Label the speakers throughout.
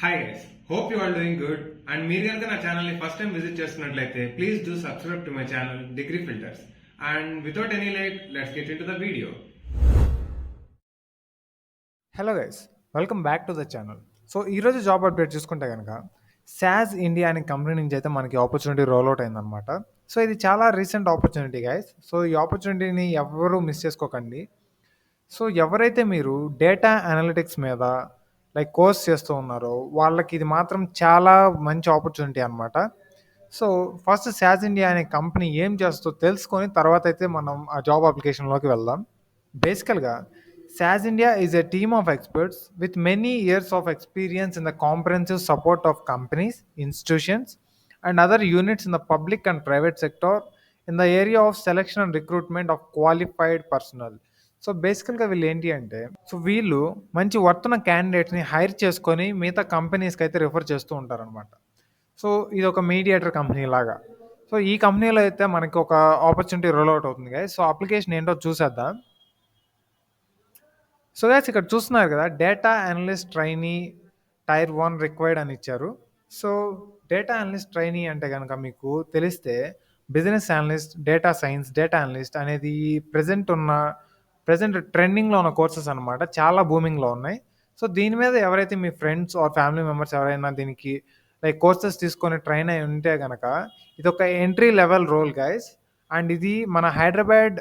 Speaker 1: Hi guys, hope you are doing good. And మీరు కనుక నా ఛానల్ని ఫస్ట్ టైం విజిట్ చేస్తున్నట్లయితే please do subscribe to my channel degree filters. And without any late, let's get into the video.
Speaker 2: Hello guys, welcome back to the channel. So ఈరోజు job update చూసుకుంటే కనుక శాజ్ India అనే company నుంచి అయితే మనకి opportunity roll out అయిందనమాట. So ఇది చాలా రీసెంట్ ఆపర్చునిటీ గైస్. సో ఈ ఆపర్చునిటీని ఎవరు మిస్ చేసుకోకండి. సో ఎవరైతే మీరు డేటా అనలిటిక్స్ మీద కోర్స్ చేస్తూ ఉన్నారో వాళ్ళకి ఇది మాత్రం చాలా మంచి ఆపర్చునిటీ అనమాట. సో ఫస్ట్ శాజ్ ఇండియా అనే కంపెనీ ఏం చేస్తుందో తెలుసుకొని తర్వాత అయితే మనం ఆ జాబ్ అప్లికేషన్లోకి వెళ్దాం. Basically, SAS India is a team of experts with many years of experience in the comprehensive support of companies, institutions, and other units in the public and private sector in the area of selection and recruitment of qualified personnel. So బేసికల్గా వీళ్ళు ఏంటి అంటే వీళ్ళు మంచి worth ఉన్న క్యాండిడేట్ని hire చేసుకొని మిగతా కంపెనీస్కి అయితే రిఫర్ చేస్తూ ఉంటారనమాట. సో ఇది ఒక మీడియేటర్ కంపెనీ లాగా. సో ఈ కంపెనీలో అయితే మనకి ఒక ఆపర్చునిటీ రోల్ అవుట్ అవుతుంది కదా. సో అప్లికేషన్ ఏంటో చూసేద్దాం. సో గైస్ ఇక్కడ చూస్తున్నారు కదా, data analyst trainee tier 1 required అని ఇచ్చారు. సో డేటా అనలిస్ట్ ట్రైనీ అంటే కనుక మీకు తెలిస్తే business analyst, data science, data analyst అనేది ప్రజెంట్ ట్రెండింగ్లో ఉన్న కోర్సెస్ అనమాట. చాలా బూమింగ్లో ఉన్నాయి. సో దీని మీద ఎవరైతే మీ ఫ్రెండ్స్ ఆర్ ఫ్యామిలీ మెంబర్స్ ఎవరైనా దీనికి కోర్సెస్ తీసుకొని ట్రైన్ అయి ఉంటే కనుక ఇది ఒక entry level role guys. And ఇది మన హైదరాబాద్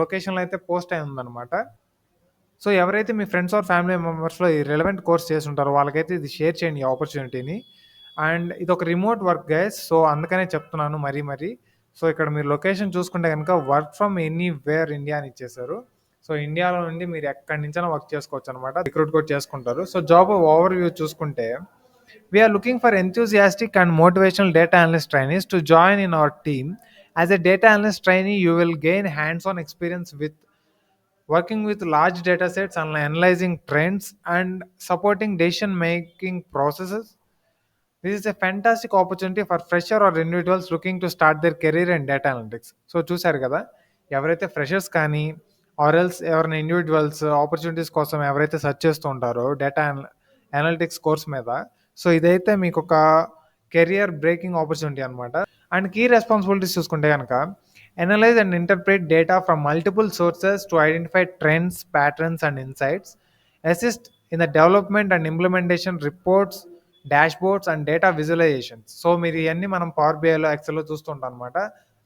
Speaker 2: లొకేషన్లో అయితే పోస్ట్ అయి ఉందన్నమాట. సో ఎవరైతే మీ ఫ్రెండ్స్ ఆర్ ఫ్యామిలీ మెంబర్స్లో ఈ రిలవెంట్ కోర్స్ చేసి ఉంటారో వాళ్ళకైతే ఇది షేర్ చేయండి ఈ ఆపర్చునిటీని. అండ్ ఇది ఒక రిమోట్ వర్క్ గైస్. సో అందుకనే చెప్తున్నాను మరీ. సో ఇక్కడ మీరు లొకేషన్ చూసుకుంటే కనుక వర్క్ ఫ్రమ్ ఎనీవేర్ ఇండియా అని ఇచ్చేసారు. సో ఇండియాలో నుండి మీరు ఎక్కడి నుంచైనా వర్క్ చేసుకోవచ్చు అనమాట. రిక్రూట్ కూడా చేసుకుంటారు. సో జాబ్ ఓవర్ వ్యూ చూసుకుంటే we are looking for enthusiastic and motivational data analyst trainees to join in our team. As a data analyst trainee you will gain hands on experience with working with large data sets and analyzing trends and supporting decision making processes. This is a fantastic opportunity for fresher or individuals looking to start their career in data analytics. So చూసారు కదా, ఎవరైతే freshers కానీ ఆర్ఎల్స్ ఎవరైనా individuals opportunities కోసం ఎవరైతే search చేస్తూ ఉంటారో డేటా అనలిటిక్స్ కోర్స్ మీద, సో ఇదైతే మీకు ఒక కెరియర్ బ్రేకింగ్ ఆపర్చునిటీ అనమాట. అండ్ కీ రెస్పాన్సిబిలిటీస్ చూసుకుంటే కనుక analyze and interpret data from multiple sources to identify trends, patterns, and insights, assist in the development and implementation reports, dashboards, and data visualizations. So మీరు ఇవన్నీ మనం power బిఐలో, ఎక్సెల్లో చూస్తుంటాం అనమాట.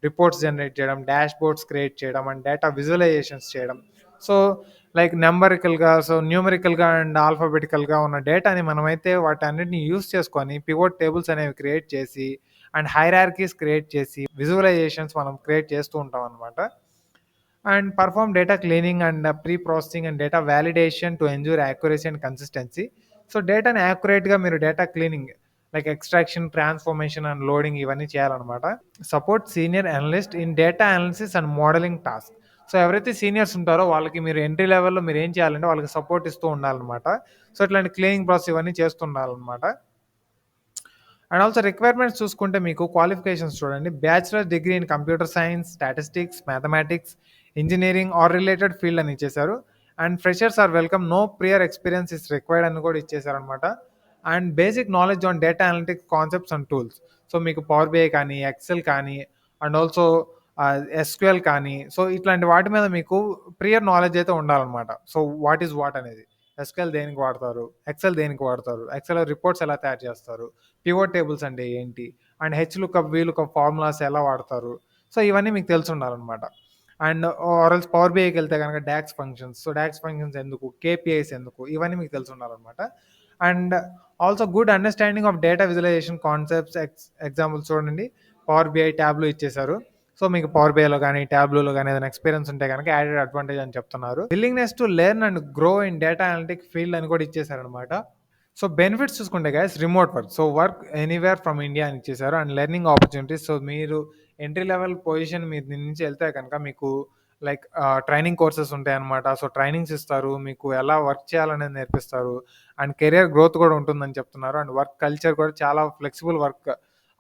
Speaker 2: రిపోర్ట్స్ జనరేట్ చేయడం, డాష్ బోర్డ్స్ క్రియేట్ చేయడం, and data visualisations చేయడం. సో న్యూమరికల్గా అండ్ ఆల్ఫాబెటికల్గా ఉన్న డేటాని మనమైతే వాటి అన్నిటిని యూస్ చేసుకొని పివోట్ టేబుల్స్ అనేవి క్రియేట్ చేసి అండ్ హైరార్కీస్ క్రియేట్ చేసి విజువలైజేషన్స్ మనం క్రియేట్ చేస్తూ ఉంటాం అనమాట. And perform data cleaning and preprocessing and data validation to ensure accuracy and consistency. So డేటాని యాక్యురేట్గా మీరు data cleaning extraction, transformation and loading ఇవన్నీ చేయాలన్నమాట. Support senior analyst in data analysis and modelling task. So ఎవరైతే seniors ఉంటారో వాళ్ళకి మీరు entry లెవెల్లో మీరు ఏం చేయాలంటే వాళ్ళకి సపోర్ట్ ఇస్తూ ఉండాలన్నమాట. సో ఇట్లాంటి క్లీనింగ్ ప్రాసెస్ ఇవన్నీ చేస్తుండాలన్నమాట. అండ్ ఆల్సో రిక్వైర్మెంట్స్ చూసుకుంటే మీకు క్వాలిఫికేషన్స్ చూడండి. Bachelor degree in computer science, statistics, mathematics, engineering or related field అని ఇచ్చేసారు. And freshers are welcome, no prior experience is required అని కూడా ఇచ్చేసారు అనమాట. And basic knowledge on data analytics concepts and tools. So మీకు Power BI కానీ, Excel కానీ, and also SQL కానీ, సో ఇట్లాంటి వాటి మీద మీకు ప్రియర్ నాలెడ్జ్ అయితే ఉండాలన్నమాట. సో వాట్ ఈజ్ వాట్ అనేది, ఎస్క్యూఎల్ దేనికి వాడతారు, ఎక్సెల్ దేనికి వాడతారు, ఎక్సెల్ రిపోర్ట్స్ ఎలా తయారు చేస్తారు, పివోట్ టేబుల్స్ అంటే ఏంటి, అండ్ హెచ్లుకప్, వీలుకప్ ఫార్ములాస్ ఎలా వాడతారు, సో ఇవన్నీ మీకు తెలిసి ఉండాలన్నమాట. అండ్ ఆర్ఎల్స్ పవర్ బిఐకి వెళ్తే కనుక DAX functions, so DAX functions ఎందుకు, కేపీఐస్ ఎందుకు, ఇవన్నీ మీకు తెలిసి ఉండాలన్నమాట. And also good understanding of data visualisation concepts. Examples చూడండి, పవర్ బిఐ ట్యాబ్లో ఇచ్చేసారు. సో మీకు పవర్ బిఐలో కానీ ట్యాబ్లో కానీ ఏదైనా ఎక్స్పీరియన్స్ ఉంటే కనుక యాడెడ్ అడ్వాంటేజ్ అని చెప్తున్నారు. Willingness to learn and grow in data analytic field అని కూడా ఇచ్చేసారనమాట. సో బెనిఫిట్స్ చూసుకుంటే guys, remote work, so work anywhere from India అని ఇచ్చేసారు. అండ్ లెర్నింగ్ ఆపర్చునిటీస్, సో మీరు ఎంట్రీ లెవెల్ పొజిషన్ మీరు దీని నుంచి వెళ్తే కనుక మీకు ట్రైనింగ్ కోర్సెస్ ఉంటాయి అనమాట. సో ట్రైనింగ్స్ ఇస్తారు, మీకు ఎలా వర్క్ చేయాలనేది నేర్పిస్తారు. అండ్ కెరియర్ గ్రోత్ కూడా ఉంటుందని చెప్తున్నారు. అండ్ వర్క్ కల్చర్ కూడా చాలా ఫ్లెక్సిబుల్ వర్క్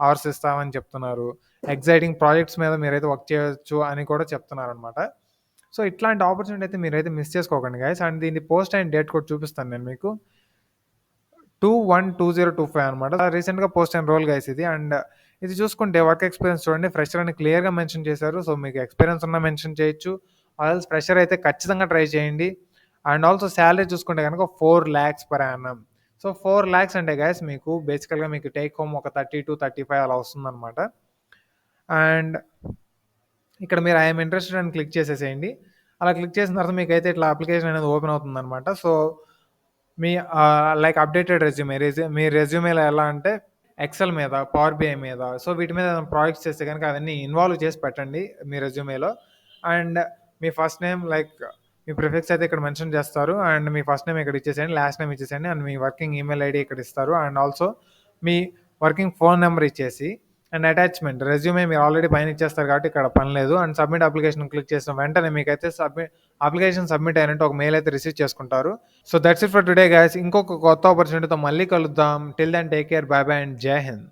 Speaker 2: అవర్స్ ఇస్తామని చెప్తున్నారు. ఎగ్జైటింగ్ ప్రాజెక్ట్స్ మీద మీరైతే వర్క్ చేయొచ్చు అని కూడా చెప్తున్నారు అనమాట. సో ఇట్లాంటి ఆపర్చునిటీ అయితే మీరైతే మిస్ చేసుకోకండి గైస్. అండ్ దీన్ని పోస్ట్ అండ్ డేట్ కూడా చూపిస్తాను నేను మీకు. 212025 అనమాట. రీసెంట్‌గా పోస్ట్ అయిన రోల్ గైస్ ఇది. అండ్ ఇది చూసుకుంటే వర్క్ ఎక్స్‌పీరియన్స్ చూడండి ఫ్రెషర్ అని క్లియర్‌గా మెన్షన్ చేశారు. సో, మీకు ఎక్స్‌పీరియన్స్ ఉన్నా మెన్షన్ చేయొచ్చు. ఆల్స్ ఫ్రెషర్ అయితే ఖచ్చితంగా ట్రై చేయండి. అండ్ ఆల్సో సాలరీ చూసుకుంటే గనుక 4,00,000 పర్ యానమ్. సో, 4,00,000 అంటే గైస్ మీకు బేసికల్‌గా మీకు టేక్ హోమ్ ఒక 30-35 అలా వస్తుందనమాట. అండ్ ఇక్కడ మీరు ఐ యామ్ ఇంట్రెస్టెడ్ అని క్లిక్ చేసేసేయండి. అలా క్లిక్ చేసిన తర్వాత మీకైతే ఇట్లా అప్లికేషన్ అనేది ఓపెన్ అవుతుందనమాట. సో, మీ లైక్ అప్డేటెడ్ మీ రెజ్యూమేలో ఎలా అంటే ఎక్సెల్ మీద, పవర్ బిఐ మీద, సో వీటి మీద ఏదైనా ప్రాజెక్ట్స్ చేస్తే గనుక అవన్నీ ఇన్వాల్వ్ చేసి పెట్టండి మీ రెజ్యూమేలో. అండ్ మీ ఫస్ట్ నేమ్ లైక్ మీ ప్రిఫిక్స్ అయితే ఇక్కడ మెన్షన్ చేస్తారు. అండ్ మీ ఫస్ట్ నేమ్ ఇక్కడ ఇచ్చేసేయండి, లాస్ట్ నేమ్ ఇచ్చేసేయండి. And me working email ID ఇక్కడ ఇస్తారు. And also me working phone number ఇచ్చేసి అండ్ అటాచ్మెంట్ రెజ్యూమే మీరు ఆల్రెడీ పైన ఇచ్చేస్తారు కాబట్టి ఇక్కడ పని లేదు. అండ్ సబ్మిట్ అప్లికేషన్ క్లిక్ చేసిన వెంటనే మీకైతే అప్లికేషన్ సబ్మిట్ అయినట్టు ఒక మెయిల్ అయితే రిసీవ్ చేసుకుంటారు. So that's it for today guys. ఇంకొక కొత్త ఆపర్చునిటీతో మళ్ళీ కలుద్దాం. Till then take care, bye bye and Jai Hind.